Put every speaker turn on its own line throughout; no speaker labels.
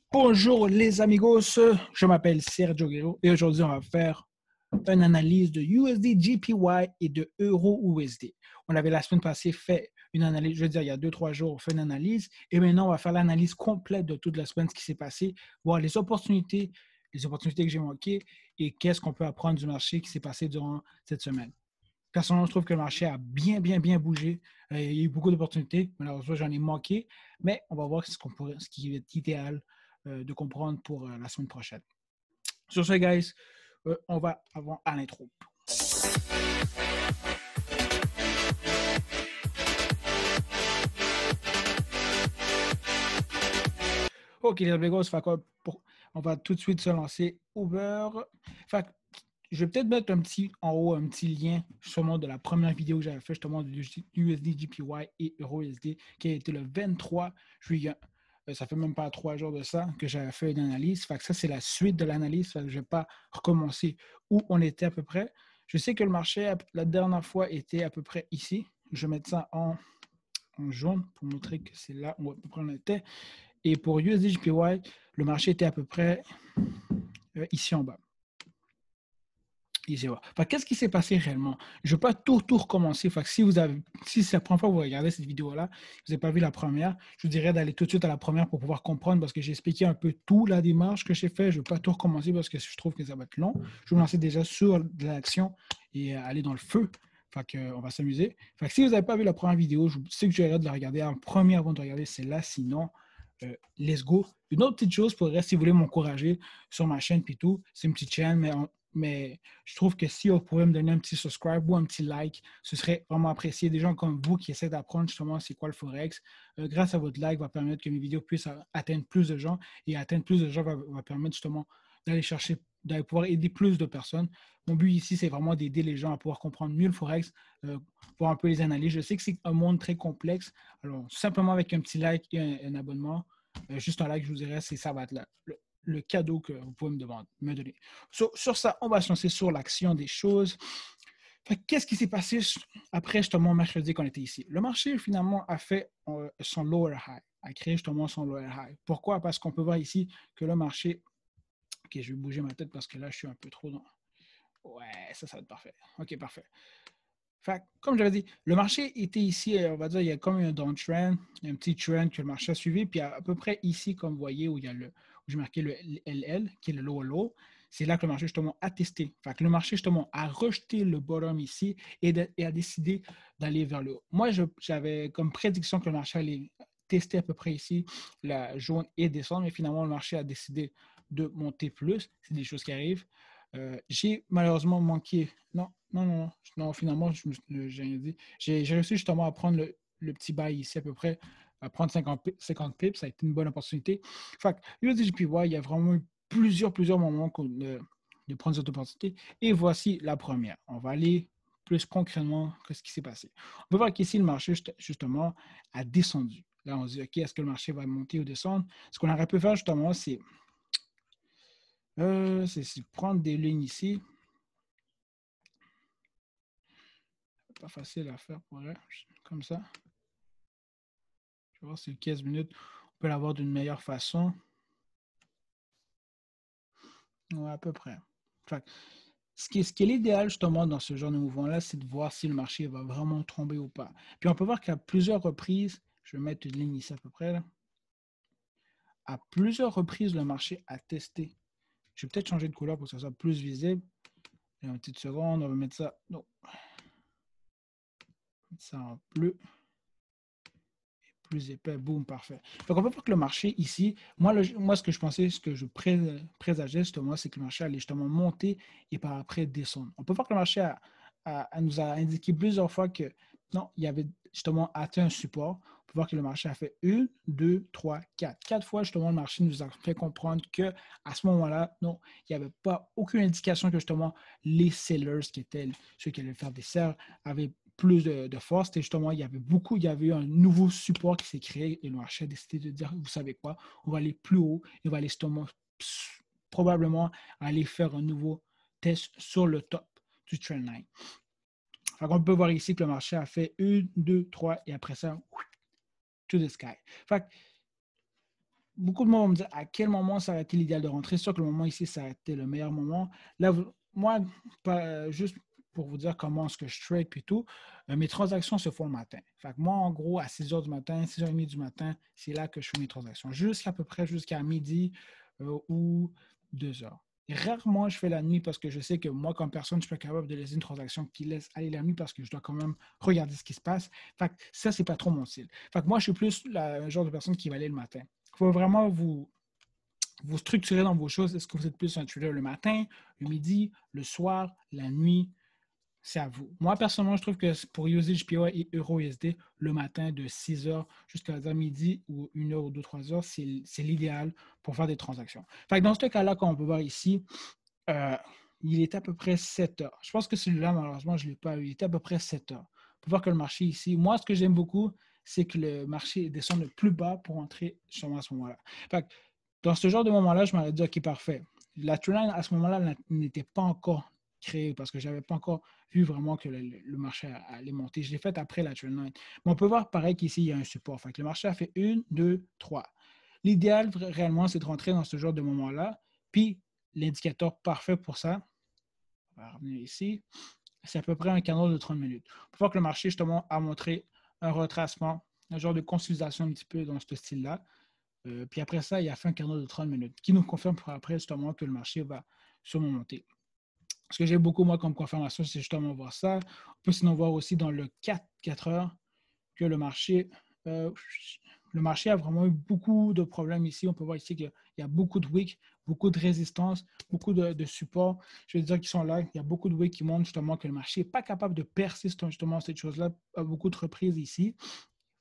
Bonjour les amigos, je m'appelle Sergio Guerrero et aujourd'hui on va faire une analyse de USD JPY et de Euro USD. On avait la semaine passée fait une analyse, je veux dire il y a 2-3 jours on fait une analyse et maintenant on va faire l'analyse complète de toute la semaine, ce qui s'est passé, voir les opportunités que j'ai manquées et qu'est-ce qu'on peut apprendre du marché qui s'est passé durant cette semaine. Personnellement, je trouve que le marché a bien bougé. Il y a eu beaucoup d'opportunités. Malheureusement, j'en ai manqué, mais on va voir ce qui est idéal de comprendre pour la semaine prochaine. Sur ce, guys, on va avant à l'intro. OK, les amigos, on va tout de suite se lancer Uber. Fait, je vais peut-être mettre en haut un petit lien sûrement de la première vidéo que j'avais fait justement de USD JPY et EURUSD qui a été le 23 juillet. Ça fait même pas 3 jours de ça que j'avais fait une analyse. Fait que ça, c'est la suite de l'analyse. Je ne vais pas recommencer où on était à peu près. Je sais que le marché, la dernière fois, était à peu près ici. Je vais mettre ça en jaune pour montrer que c'est là où à peu près on était. Et pour USD JPY, le marché était à peu près ici en bas. Qu'est-ce qui s'est passé réellement? Je ne vais pas tout recommencer. Si c'est la première fois que vous regardez cette vidéo-là, vous n'avez pas vu la première, je vous dirais d'aller tout de suite à la première pour pouvoir comprendre parce que j'ai expliqué un peu tout la démarche que j'ai fait. Je ne vais pas tout recommencer parce que je trouve que ça va être long. Je vais me lancer déjà sur de l'action et aller dans le feu. On va s'amuser. Si vous n'avez pas vu la première vidéo, je sais que j'aurais de la regarder en premier avant de regarder celle-là. Sinon, let's go. Une autre petite chose pour si vous voulez m'encourager sur ma chaîne puis tout, c'est une petite chaîne, mais je trouve que si vous pouvez me donner un petit subscribe ou un petit like, ce serait vraiment apprécié. Des gens comme vous qui essaient d'apprendre justement c'est quoi le Forex, grâce à votre like, va permettre que mes vidéos puissent atteindre plus de gens et atteindre plus de gens va permettre justement d'aller pouvoir aider plus de personnes. Mon but ici, c'est vraiment d'aider les gens à pouvoir comprendre mieux le Forex, voir un peu les analyses. Je sais que c'est un monde très complexe. Alors, simplement avec un petit like et un abonnement, juste un like, je vous dirais, ça va être le cadeau que vous pouvez me donner. Sur ça, on va se lancer sur l'action des choses. Qu'est-ce qui s'est passé après justement mercredi qu'on était ici? Le marché finalement a fait son lower high, a créé justement son lower high. Pourquoi? Parce qu'on peut voir ici que le marché... OK, je vais bouger ma tête parce que là, je suis un peu trop dans... Ouais, ça va être parfait. OK, parfait. Comme j'avais dit, le marché était ici, on va dire, il y a comme un downtrend, un petit trend que le marché a suivi, puis à peu près ici, comme vous voyez, où j'ai marqué le LL, qui est le low low, c'est là que le marché justement a testé. Le marché justement a rejeté le bottom ici et a décidé d'aller vers le haut. Moi, j'avais comme prédiction que le marché allait tester à peu près ici la jaune et descendre, mais finalement, le marché a décidé de monter plus. C'est des choses qui arrivent. J'ai malheureusement manqué. Non, finalement, j'ai rien dit. J'ai réussi justement à prendre le petit bail ici à peu près, à prendre 50 pips. Ça a été une bonne opportunité. USDJPY, il y a vraiment eu plusieurs moments de prendre cette opportunité. Et voici la première. On va aller plus concrètement que ce qui s'est passé. On peut voir qu'ici, le marché, justement, a descendu. Là, on se dit, OK, est-ce que le marché va monter ou descendre? Ce qu'on aurait pu faire, justement, c'est prendre des lignes ici. Pas facile à faire pour elle, comme ça. Je vais voir si le 15 minutes, on peut l'avoir d'une meilleure façon. Ouais, à peu près. Ce qui est l'idéal justement dans ce genre de mouvement-là, c'est de voir si le marché va vraiment tomber ou pas. Puis on peut voir qu'à plusieurs reprises, je vais mettre une ligne ici à peu près, là. À plusieurs reprises, le marché a testé. Je vais peut-être changer de couleur pour que ça soit plus visible. Et une petite seconde, on va mettre ça. Non. Mettre ça en bleu. Plus épais, boum, parfait. Donc, on peut voir que le marché ici, moi ce que je pensais, ce que je présageais justement, c'est que le marché allait justement monter et par après descendre. On peut voir que le marché nous a indiqué plusieurs fois que non, il y avait justement atteint un support. On peut voir que le marché a fait 1, 2, 3, 4. 4 fois, justement, le marché nous a fait comprendre qu'à ce moment-là, non, il n'y avait pas aucune indication que justement les sellers, qui étaient ceux qui allaient faire des serres, avaient plus de force. C'était justement, il y avait eu un nouveau support qui s'est créé et le marché a décidé de dire, vous savez quoi, on va aller plus haut et on va aller justement probablement aller faire un nouveau test sur le top du trendline. On peut voir ici que le marché a fait 1, 2, 3 et après ça, to the sky. beaucoup de monde vont me dire à quel moment ça aurait été l'idéal de rentrer. C'est sûr que le moment ici, ça a été le meilleur moment. Là, moi, juste pour vous dire comment est-ce que je trade puis tout, mes transactions se font le matin. Fait que moi, en gros, à 6 h du matin, 6h30 du matin, c'est là que je fais mes transactions. Jusqu'à peu près jusqu'à midi ou 2 h. Rarement, je fais la nuit parce que je sais que moi, comme personne, je suis pas capable de laisser une transaction qui laisse aller la nuit parce que je dois quand même regarder ce qui se passe. Fait que ça, c'est pas trop mon style. Fait que moi, je suis plus le genre de personne qui va aller le matin. Il faut vraiment vous structurer dans vos choses. Est-ce que vous êtes plus un trader le matin, le midi, le soir, la nuit? C'est à vous. Moi, personnellement, je trouve que pour USDJPY et EURUSD, le matin de 6 h jusqu'à midi ou 1 h ou 2, 3 heures, c'est l'idéal pour faire des transactions. Fait que dans ce cas-là, comme on peut voir ici, euh, il est à peu près 7 heures. Je pense que celui-là, malheureusement, je ne l'ai pas eu. Il était à peu près 7 heures. On peut voir que le marché ici, moi, ce que j'aime beaucoup, c'est que le marché descend le plus bas pour entrer justement à ce moment-là. Fait que dans ce genre de moment-là, je m'aurais dit, OK, parfait. La trendline, à ce moment-là, n'était pas encore créée parce que je n'avais pas encore vu vraiment que le marché allait monter. Je l'ai fait après la trendline. Mais on peut voir pareil qu'ici, il y a un support. Fait que le marché a fait 1, 2, 3. L'idéal, réellement, c'est de rentrer dans ce genre de moment-là. Puis, l'indicateur parfait pour ça, on va revenir ici, c'est à peu près un canal de 30 minutes. On peut voir que le marché, justement, a montré un retracement, un genre de consolidation un petit peu dans ce style-là. Puis après ça, il a fait un canal de 30 minutes qui nous confirme pour après justement que le marché va sûrement monter. Ce que j'ai beaucoup, moi, comme confirmation, c'est justement voir ça. On peut sinon voir aussi dans le 4 heures que euh, le marché a vraiment eu beaucoup de problèmes ici. On peut voir ici qu'il y a beaucoup de wicks, beaucoup de résistance, beaucoup de supports. Je veux dire qu'ils sont là. Il y a beaucoup de wicks qui montrent justement que le marché n'est pas capable de percer justement cette chose-là à beaucoup de reprises ici.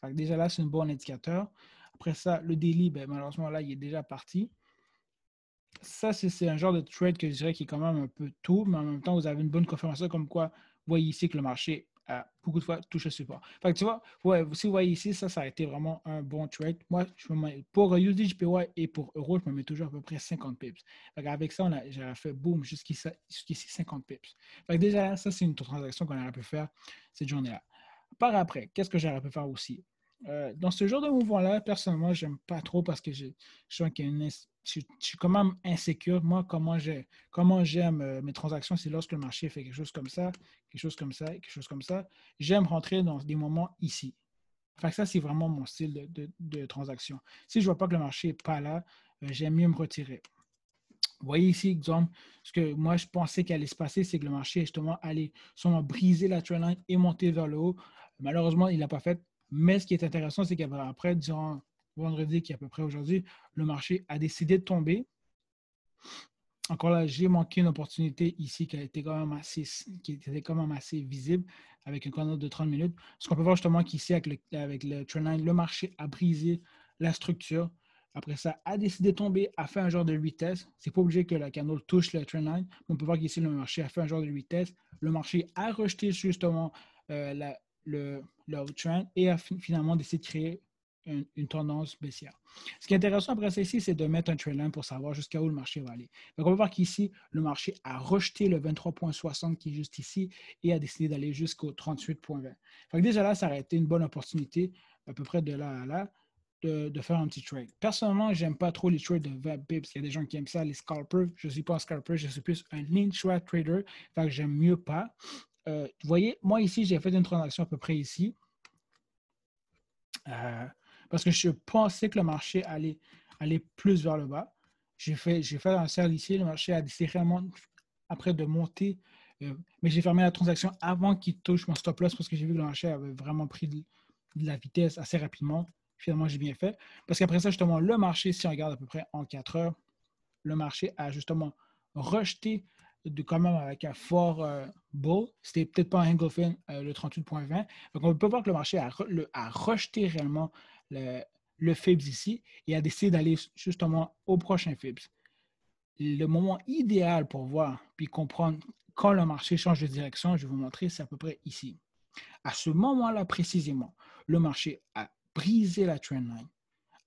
Fait que déjà là, c'est un bon indicateur. Après ça, le daily, ben, malheureusement, là, il est déjà parti. Ça, c'est un genre de trade que je dirais qui est quand même un peu tôt, mais en même temps, vous avez une bonne confirmation comme quoi vous voyez ici que le marché a beaucoup de fois touché le support. Fait que tu vois, ouais, si vous voyez ici, ça a été vraiment un bon trade. Moi, pour USDJPY et pour Euro, je me mets toujours à peu près 50 pips. Avec ça, j'ai fait boum jusqu'ici 50 pips. Fait que déjà, ça, c'est une transaction qu'on aurait pu faire cette journée-là. Par après, qu'est-ce que j'aurais pu faire aussi? Dans ce genre de mouvement-là, personnellement, je n'aime pas trop parce que je sens qu'il je suis quand même insécure. Moi, comment j'aime mes transactions, c'est lorsque le marché fait quelque chose comme ça, quelque chose comme ça, quelque chose comme ça. J'aime rentrer dans des moments ici. Fait que ça, c'est vraiment mon style de transaction. Si je ne vois pas que le marché n'est pas là, j'aime mieux me retirer. Vous voyez ici, exemple, ce que moi je pensais qu'il allait se passer, c'est que le marché justement allait sûrement briser la trendline et monter vers le haut. Malheureusement, il ne l'a pas fait. Mais ce qui est intéressant, c'est qu'après, durant vendredi, qui est à peu près aujourd'hui, le marché a décidé de tomber. Encore là, j'ai manqué une opportunité ici qui était quand même assez visible avec un canal de 30 minutes. Ce qu'on peut voir justement qu'ici, avec le trendline, le marché a brisé la structure. Après ça, a décidé de tomber, a fait un genre de vitesse. C'est pas obligé que la canal touche le trendline. On peut voir qu'ici, le marché a fait un genre de vitesse. Le marché a rejeté justement le trend et a finalement décidé de créer une tendance baissière. Ce qui est intéressant après ça ici, c'est de mettre un trendline pour savoir jusqu'à où le marché va aller. Donc, on peut voir qu'ici, le marché a rejeté le 23,60 qui est juste ici et a décidé d'aller jusqu'au 38,20. Donc, déjà là, ça aurait été une bonne opportunité, à peu près de là à là, de faire un petit trade. Personnellement, je n'aime pas trop les trades de 20 pips. Il y a des gens qui aiment ça, les scalpers. Je ne suis pas un scalper, je suis plus un intra trader. Fait que j'aime mieux pas. Vous voyez, moi ici, j'ai fait une transaction à peu près ici. Parce que je pensais que le marché allait plus vers le bas. J'ai fait un sell ici, le marché a décidé réellement après de monter, mais j'ai fermé la transaction avant qu'il touche mon stop loss parce que j'ai vu que le marché avait vraiment pris de la vitesse assez rapidement. Finalement, j'ai bien fait. Parce qu'après ça, justement, le marché, si on regarde à peu près en 4 heures, le marché a justement rejeté quand même avec un fort bull. C'était peut-être pas un engulfing, le 38,20. Donc, on peut voir que le marché a rejeté réellement le FIBS ici et a décidé d'aller justement au prochain FIBS. Le moment idéal pour voir puis comprendre quand le marché change de direction, je vais vous montrer, c'est à peu près ici. À ce moment-là précisément, le marché a brisé la trendline,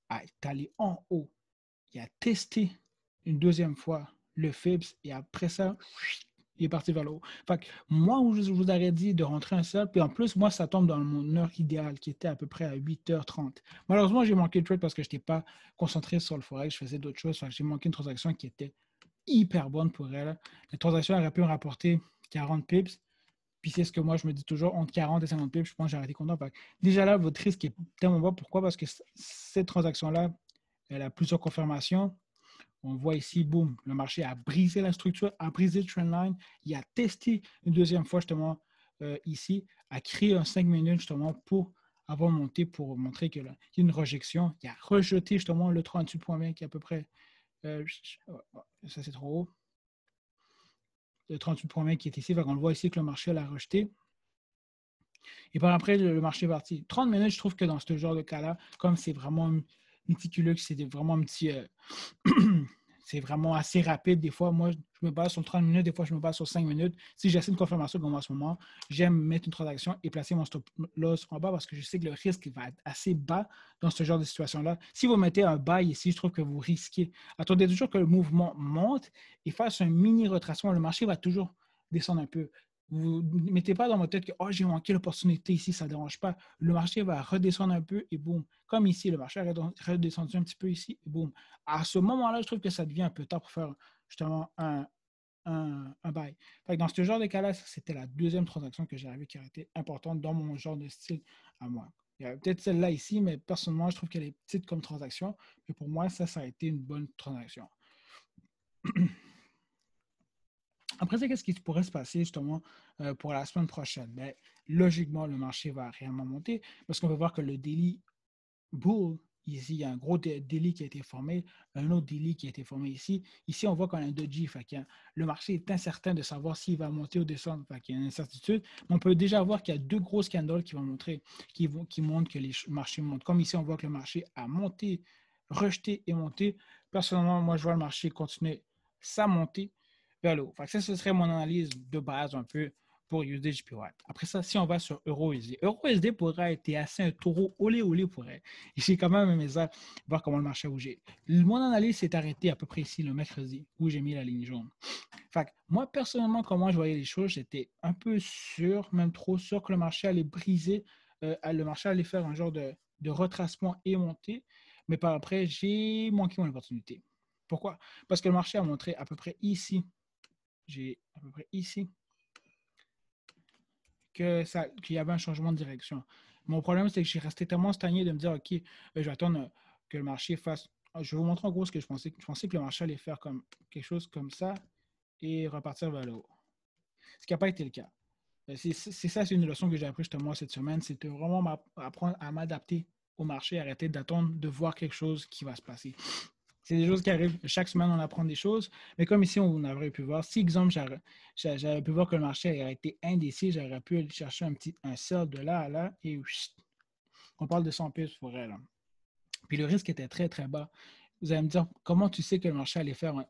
a allé en haut, il a testé une deuxième fois le FIBS et après ça, il est parti vers le haut. Fait que moi, où je vous aurais dit de rentrer un seul, puis en plus, moi, ça tombe dans mon heure idéale qui était à peu près à 8h30. Malheureusement, j'ai manqué le trade parce que je n'étais pas concentré sur le forex, je faisais d'autres choses. Fait que j'ai manqué une transaction qui était hyper bonne pour elle. La transaction aurait pu me rapporter 40 pips. Puis c'est ce que moi, je me dis toujours, entre 40 et 50 pips, je pense que j'ai arrêté content. Fait que déjà là, votre risque est tellement bas. Pourquoi? Parce que cette transaction-là, elle a plusieurs confirmations. On voit ici, boum, le marché a brisé la structure, a brisé le trendline. Il a testé une deuxième fois justement ici, a créé un 5 minutes justement pour avoir monté, pour montrer qu'il y a une rejection. Il a rejeté justement le 38,20 qui est à peu près, ça c'est trop haut, le 38,20 qui est ici. On le voit ici que le marché l'a rejeté. Et par après, le marché est parti. 30 minutes, je trouve que dans ce genre de cas-là, comme c'est vraiment méticuleux, que c'est vraiment un petit... c'est vraiment assez rapide. Des fois, moi, je me base sur 30 minutes, des fois, je me base sur 5 minutes. Si j'ai assez de confirmation comme en ce moment, j'aime mettre une transaction et placer mon stop loss en bas parce que je sais que le risque va être assez bas dans ce genre de situation-là. Si vous mettez un buy ici, je trouve que vous risquez. Attendez toujours que le mouvement monte et fasse un mini retracement. Le marché va toujours descendre un peu. Vous ne mettez pas dans votre tête que oh, j'ai manqué l'opportunité ici, ça ne dérange pas. Le marché va redescendre un peu et boum. Comme ici, le marché a redescendu un petit peu ici et boum. À ce moment-là, je trouve que ça devient un peu tard pour faire justement un buy. Fait que dans ce genre de cas-là, c'était la deuxième transaction que j'ai vue qui a été importante dans mon genre de style à moi. Il y a peut-être celle-là ici, mais personnellement, je trouve qu'elle est petite comme transaction. Mais pour moi, ça a été une bonne transaction. Après ça, qu'est-ce qui pourrait se passer justement pour la semaine prochaine? Bien, logiquement, le marché va réellement monter parce qu'on va voir que le daily bull, ici, il y a un gros daily qui a été formé, un autre daily qui a été formé ici. Ici, on voit qu'on a un doji. Le marché est incertain de savoir s'il va monter ou descendre. Il y a une incertitude. Mais on peut déjà voir qu'il y a deux gros candles qui vont montrer, qui montrent que les marchés montent. Comme ici, on voit que le marché a monté, rejeté et monté. Personnellement, moi, je vois le marché continuer sa montée vers le haut. Ça, ce serait mon analyse de base un peu pour USD/JPY. Après ça, si on va sur EURUSD, EURUSD pourrait être assez un taureau olé pour elle. Et j'ai quand même aimé ça, voir comment le marché a bougé. Mon analyse s'est arrêtée à peu près ici, le mercredi, où j'ai mis la ligne jaune. Moi, personnellement, comment je voyais les choses, j'étais un peu sûr, même trop sûr que le marché allait briser, le marché allait faire un genre de retracement et monter. Mais par après, j'ai manqué mon opportunité. Pourquoi? Parce que le marché a montré à peu près ici, j'ai à peu près ici, qu'il y avait un changement de direction. Mon problème, c'est que j'ai resté tellement stagné de me dire, OK, je vais attendre que le marché fasse. Je vais vous montrer en gros ce que je pensais. Je pensais que le marché allait faire comme quelque chose comme ça et repartir vers le haut. Ce qui n'a pas été le cas. C'est ça, c'est une leçon que j'ai appris justement cette semaine, c'est de vraiment apprendre à m'adapter au marché, arrêter d'attendre de voir quelque chose qui va se passer. C'est des choses qui arrivent. Chaque semaine, on apprend des choses. Mais comme ici, on aurait pu voir, si, exemple, j'avais pu voir que le marché aurait été indécis, j'aurais pu aller chercher un sell de là à là et on parle de 100 pips pour elle. Puis le risque était très, très bas. Vous allez me dire, comment tu sais que le marché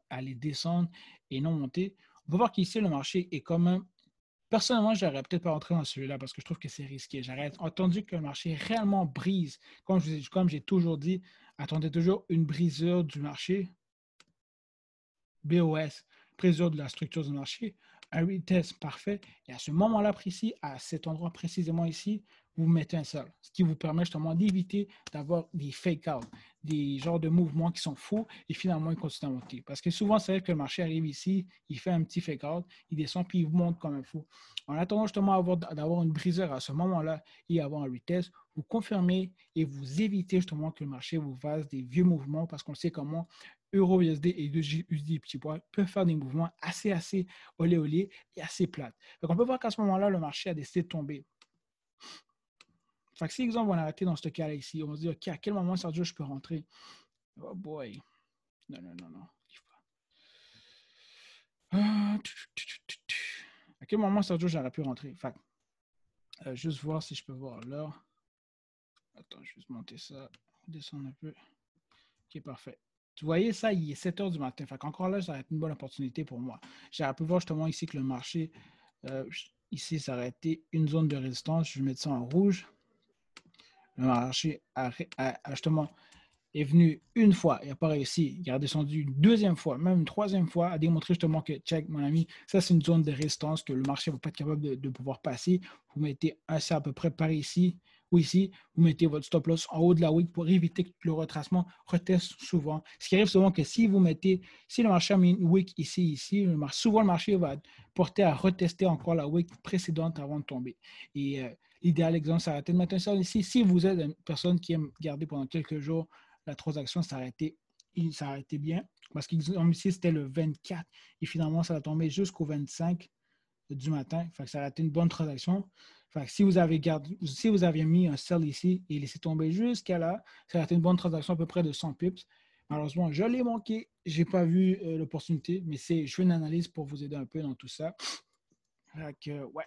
allait descendre et non monter? On peut voir qu'ici, le marché est quand même. Personnellement, je n'aurais peut-être pas rentré dans celui-là parce que je trouve que c'est risqué. J'aurais attendu que le marché réellement brise. Comme j'ai toujours dit, attendez toujours une brisure du marché, BOS, brisure de la structure du marché, un retest parfait. Et à ce moment-là précis, à cet endroit précisément ici, vous mettez un sell, ce qui vous permet justement d'éviter d'avoir des fake-out, des genres de mouvements qui sont faux et finalement ils continuent à monter. Parce que souvent, c'est vrai que le marché arrive ici, il fait un petit fake-out, il descend puis il monte comme un fou. En attendant justement d'avoir une briseur à ce moment-là et avoir un retest, vous confirmez et vous évitez justement que le marché vous fasse des vieux mouvements parce qu'on sait comment EURUSD et USD petit pois peuvent faire des mouvements assez olé et assez plates. Donc on peut voir qu'à ce moment-là, le marché a décidé de tomber. Si, exemple, on a arrêté dans ce cas-là ici, on se dit, OK, à quel moment, Sergio, je peux rentrer? Oh boy. Non. À quel moment, Sergio, j'aurais pu rentrer? Juste voir si je peux voir l'heure. Attends, je vais juste monter ça, descendre un peu. OK, parfait. Tu voyez ça, il est 7 heures du matin. Encore là, ça va être une bonne opportunité pour moi. J'aurais pu voir justement ici que le marché, ici, ça aurait été une zone de résistance. Je vais mettre ça en rouge. Le marché a justement est venu une fois, il n'a pas réussi, il a descendu une deuxième fois, même une troisième fois, à démontrer justement que, check, mon ami, ça c'est une zone de résistance que le marché ne va pas être capable de pouvoir passer. Vous mettez un c'est à peu près par ici ou ici, vous mettez votre stop loss en haut de la wick pour éviter que le retracement reteste souvent. Ce qui arrive souvent que si vous mettez, si le marché a mis une wick ici, souvent le marché va porter à retester encore la wick précédente avant de tomber. Et l'idéal exemple, c'est arrêter de mettre un sell ici. Si vous êtes une personne qui aime garder pendant quelques jours, la transaction s'arrêtait bien. Parce qu'ici, c'était le 24 et finalement, ça a tombé jusqu'au 25 du matin. Fait que ça a été une bonne transaction. Fait que si vous aviez mis un sell ici et laissé tomber jusqu'à là, ça a été une bonne transaction à peu près de 100 pips. Malheureusement, je l'ai manqué. Je n'ai pas vu l'opportunité, mais je fais une analyse pour vous aider un peu dans tout ça. Fait que, ouais.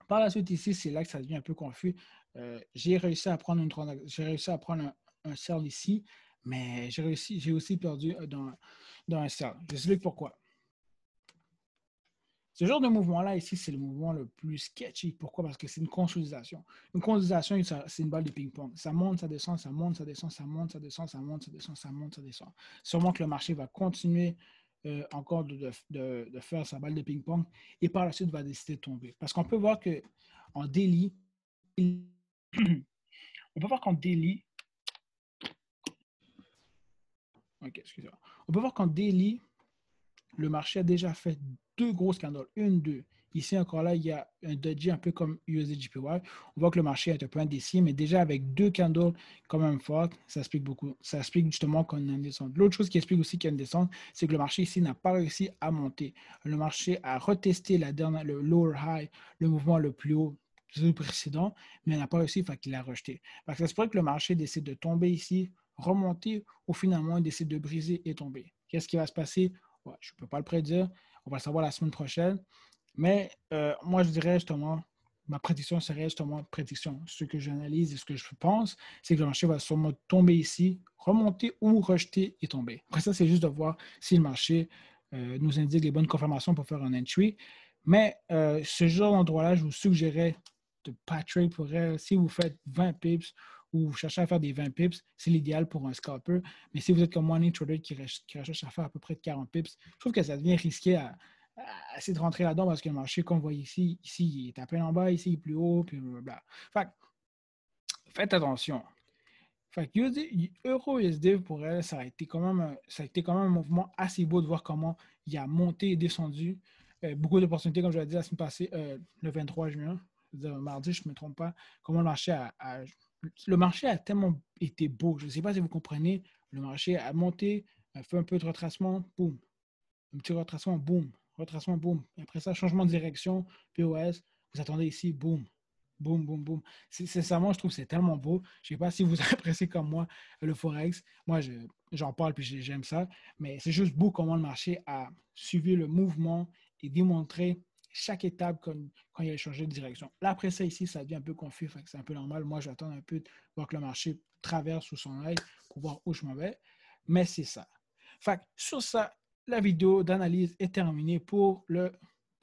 Par la suite, ici, c'est là que ça devient un peu confus. J'ai réussi à prendre un sell ici, mais j'ai aussi perdu dans un sell. Je explique pourquoi. Ce genre de mouvement-là, ici, c'est le mouvement le plus sketchy. Pourquoi? Parce que c'est une consolidation. Une consolidation, c'est une balle de ping-pong. Ça monte, ça descend, ça monte, ça descend, ça monte, ça descend, ça monte, ça descend, ça monte, ça descend. Sûrement que le marché va continuer encore de faire sa balle de ping-pong et par la suite va décider de tomber. Parce qu'on peut voir qu'en daily, on peut voir qu'en daily, ok, excusez-moi. On peut voir qu'en daily, le marché a déjà fait deux grosses candles, une, deux. Ici, encore là, il y a un doji un peu comme USDJPY. On voit que le marché est un peu indécis, mais déjà avec deux candles quand même fortes, ça explique beaucoup. Ça explique justement qu'on a une descente. L'autre chose qui explique aussi qu'il y a une descente, c'est que le marché ici n'a pas réussi à monter. Le marché a retesté le lower high, le mouvement le plus haut du précédent, mais il n'a pas réussi, fait qu'il a rejeté. Parce que ça se pourrait que le marché décide de tomber ici, remonter, ou finalement il décide de briser et tomber. Qu'est-ce qui va se passer? Ouais, je ne peux pas le prédire. On va le savoir la semaine prochaine. Mais moi, je dirais justement, ma prédiction serait justement prédiction. Ce que j'analyse et ce que je pense, c'est que le marché va sûrement tomber ici, remonter ou rejeter et tomber. Après ça, c'est juste de voir si le marché nous indique les bonnes confirmations pour faire un entry. Mais ce genre d'endroit-là, je vous suggérerais de pas trade pour elle. Si vous faites 20 pips ou vous cherchez à faire des 20 pips, c'est l'idéal pour un scalper. Mais si vous êtes comme moi, un trader qui recherche à faire à peu près de 40 pips, je trouve que ça devient risqué à essayer de rentrer là-dedans parce que le marché, comme vous voyez ici, il est à peine en bas, ici, il est plus haut, puis blablabla. Fait faites attention. Fait que Euro-USD, pour elle, ça a été quand même un mouvement assez beau de voir comment il a monté et descendu. Beaucoup d'opportunités, comme je l'ai dit la semaine passée, le 23 juin, mardi, je ne me trompe pas, comment le marché a tellement été beau. Je ne sais pas si vous comprenez. Le marché a monté, a fait un peu de retracement, boum. Un petit retracement, boum. Retracement, boum. Et après ça, changement de direction, POS, vous attendez ici, boum. Boum, boum, boum. Sincèrement, je trouve que c'est tellement beau. Je ne sais pas si vous appréciez comme moi le Forex. Moi, j'en parle puis j'aime ça. Mais c'est juste beau comment le marché a suivi le mouvement et démontré chaque étape quand il a changé de direction. Là, après ça, ici, ça devient un peu confus. C'est un peu normal. Moi, j'attends un peu de voir que le marché traverse sous son œil pour voir où je m'en vais. Mais c'est ça. Fait que sur ça, la vidéo d'analyse est terminée pour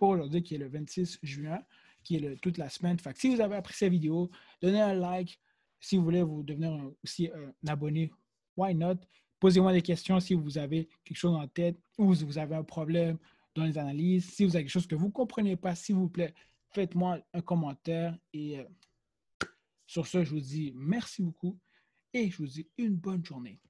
aujourd'hui, qui est le 26 juin, qui est toute la semaine. Fait que si vous avez apprécié la vidéo, donnez un like. Si vous voulez vous devenir aussi un abonné, why not? Posez-moi des questions si vous avez quelque chose en tête ou si vous avez un problème dans les analyses. Si vous avez quelque chose que vous ne comprenez pas, s'il vous plaît, faites-moi un commentaire. Et sur ce, je vous dis merci beaucoup et je vous dis une bonne journée.